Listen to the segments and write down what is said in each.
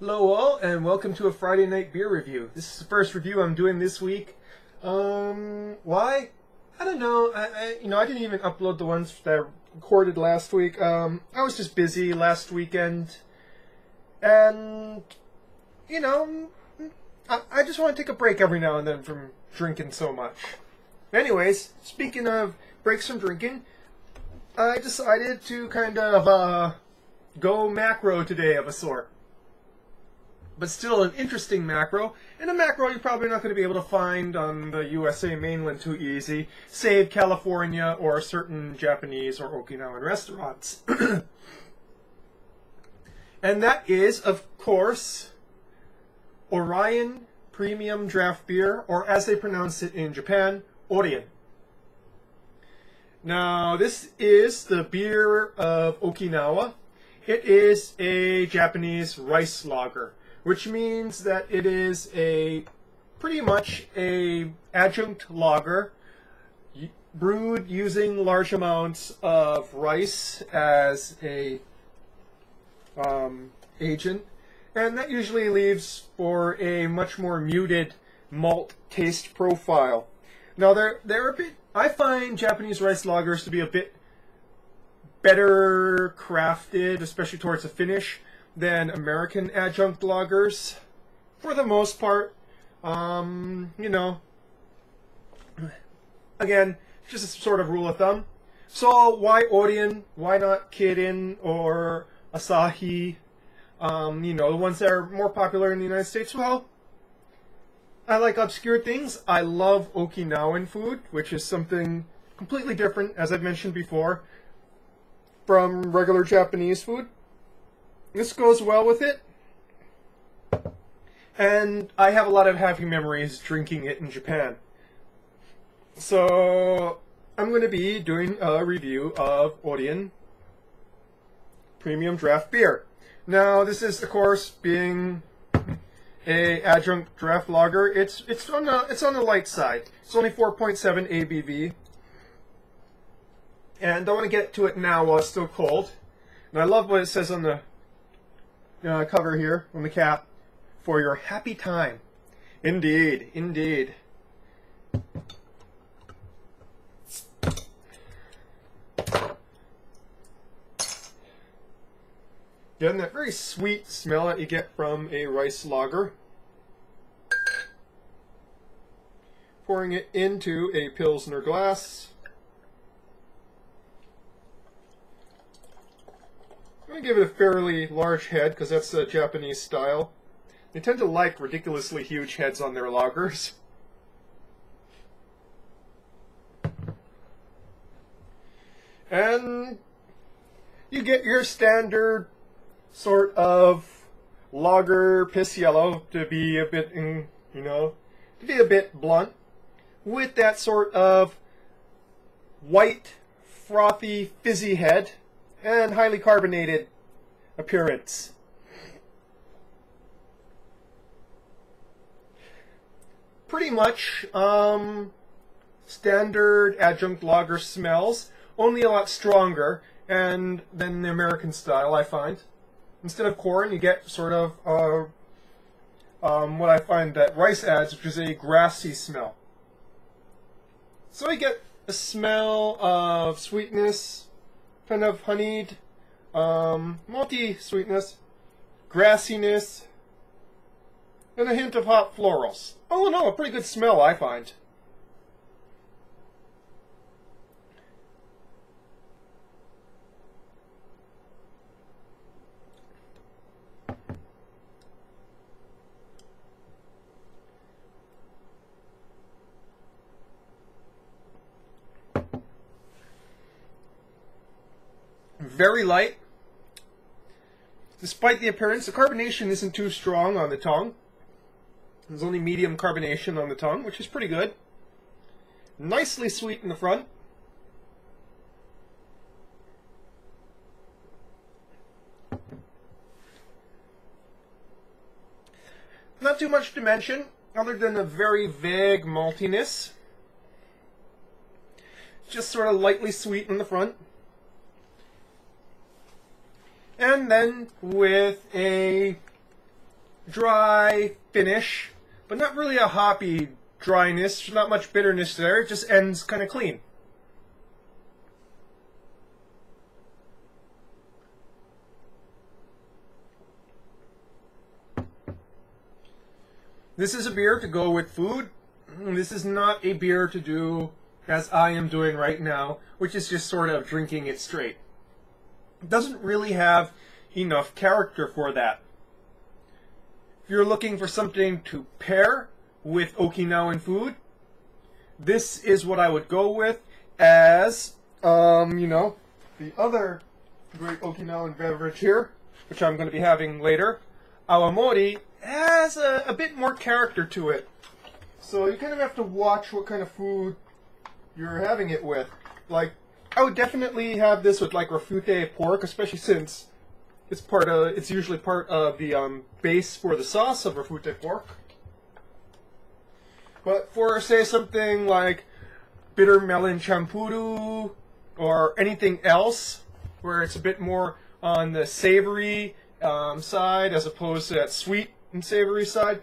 Hello all, and welcome to a Friday night beer review. This is the first review I'm doing this week. Why? I don't know. I didn't even upload the ones that I recorded last week. I was just busy last weekend, and I just want to take a break every now and then from drinking so much. Anyways, speaking of breaks from drinking, I decided to kind of go macro today of a sort. But still an interesting macro, and a macro you're probably not going to be able to find on the USA mainland too easy, save California or certain Japanese or Okinawan restaurants. And that is, of course, Orion Premium Draft Beer, or as they pronounce it in Japan, Orion. Now, this is the beer of Okinawa. It is a Japanese rice lager, which means that it is pretty much a adjunct lager brewed using large amounts of rice as a agent, and that usually leaves for a much more muted malt taste profile. Now they're a bit. I find Japanese rice lagers to be a bit better crafted, especially towards the finish, than American adjunct lagers, for the most part. Again, just a sort of rule of thumb. So why Orion? Why not Kirin or Asahi? The ones that are more popular in the United States. Well, I like obscure things. I love Okinawan food, which is something completely different, as I've mentioned before, from regular Japanese food. This goes well with it, and I have a lot of happy memories drinking it in Japan. So I'm going to be doing a review of Orion Premium Draft Beer. Now, this is, of course, being a adjunct draft lager. It's on the light side. It's only 4.7 ABV, and I want to get to it now while it's still cold. And I love what it says on the cover here on the cap, for your happy time. Indeed, indeed. Getting that very sweet smell that you get from a rice lager. Pouring it into a Pilsner glass. I'm going to give it a fairly large head, because that's the Japanese style. They tend to like ridiculously huge heads on their lagers. And you get your standard sort of lager piss yellow, to be a bit, to be a bit blunt, with that sort of white, frothy, fizzy head and highly carbonated appearance. Pretty much standard adjunct lager smells, only a lot stronger than the American style, I find. Instead of corn, you get sort of what I find that rice adds, which is a grassy smell. So you get a smell of sweetness, kind of honeyed, malty sweetness, grassiness, and a hint of hot florals. All in all, a pretty good smell, I find. Very light. Despite the appearance, the carbonation isn't too strong on the tongue. There's only medium carbonation on the tongue, which is pretty good. Nicely sweet in the front. Not too much to mention, other than a very vague maltiness. Just sort of lightly sweet in the front. And then with a dry finish, but not really a hoppy dryness, not much bitterness there. It just ends kind of clean. This is a beer to go with food. This is not a beer to do as I am doing right now, which is just sort of drinking it straight. It doesn't really have enough character for that. If you're looking for something to pair with Okinawan food, this is what I would go with as, the other great Okinawan beverage here, which I'm going to be having later. Awamori has a bit more character to it. So you kind of have to watch what kind of food you're having it with. Like, I would definitely have this with like rafute pork, especially since it's usually part of the base for the sauce of rafute pork. But for, say, something like bitter melon champuru or anything else where it's a bit more on the savory side as opposed to that sweet and savory side,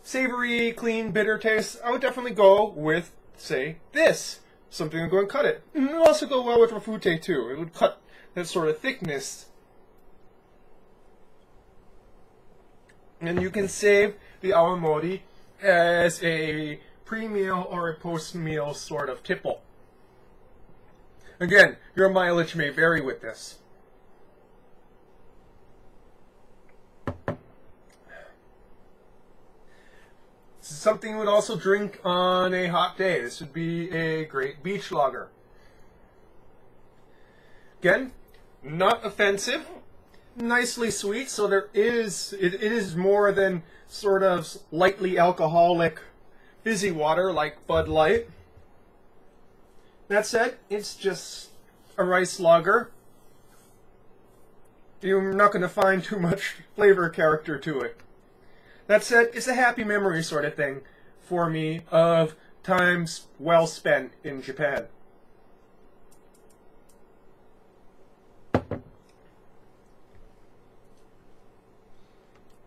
savory, clean, bitter taste, I would definitely go with, say, this. Something to go and cut it. And it would also go well with rafute too. It would cut that sort of thickness. And you can save the awamori as a pre-meal or a post-meal sort of tipple. Again, your mileage may vary with this. This is something you would also drink on a hot day. This would be a great beach lager. Again, not offensive, nicely sweet, so it is more than sort of lightly alcoholic fizzy water like Bud Light. That said, it's just a rice lager. You're not going to find too much flavor character to it. That said, it's a happy memory sort of thing for me of times well spent in Japan.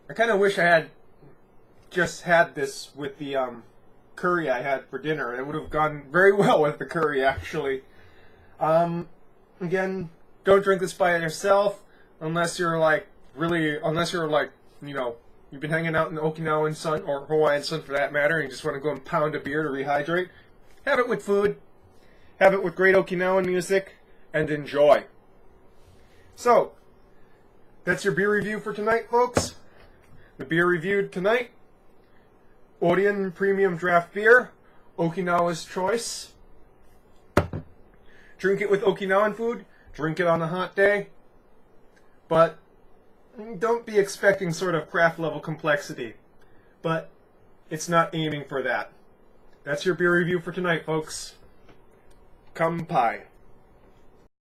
I kind of wish I had just had this with the curry I had for dinner. It would have gone very well with the curry, actually. Again, don't drink this by yourself unless you're you've been hanging out in the Okinawan sun, or Hawaiian sun for that matter, and you just want to go and pound a beer to rehydrate. Have it with food. Have it with great Okinawan music, and enjoy. So, that's your beer review for tonight, folks. The beer reviewed tonight: Orion Premium Draft Beer, Okinawa's Choice. Drink it with Okinawan food. Drink it on a hot day. But don't be expecting sort of craft level complexity. But it's not aiming for that. That's your beer review for tonight, folks. Kampai.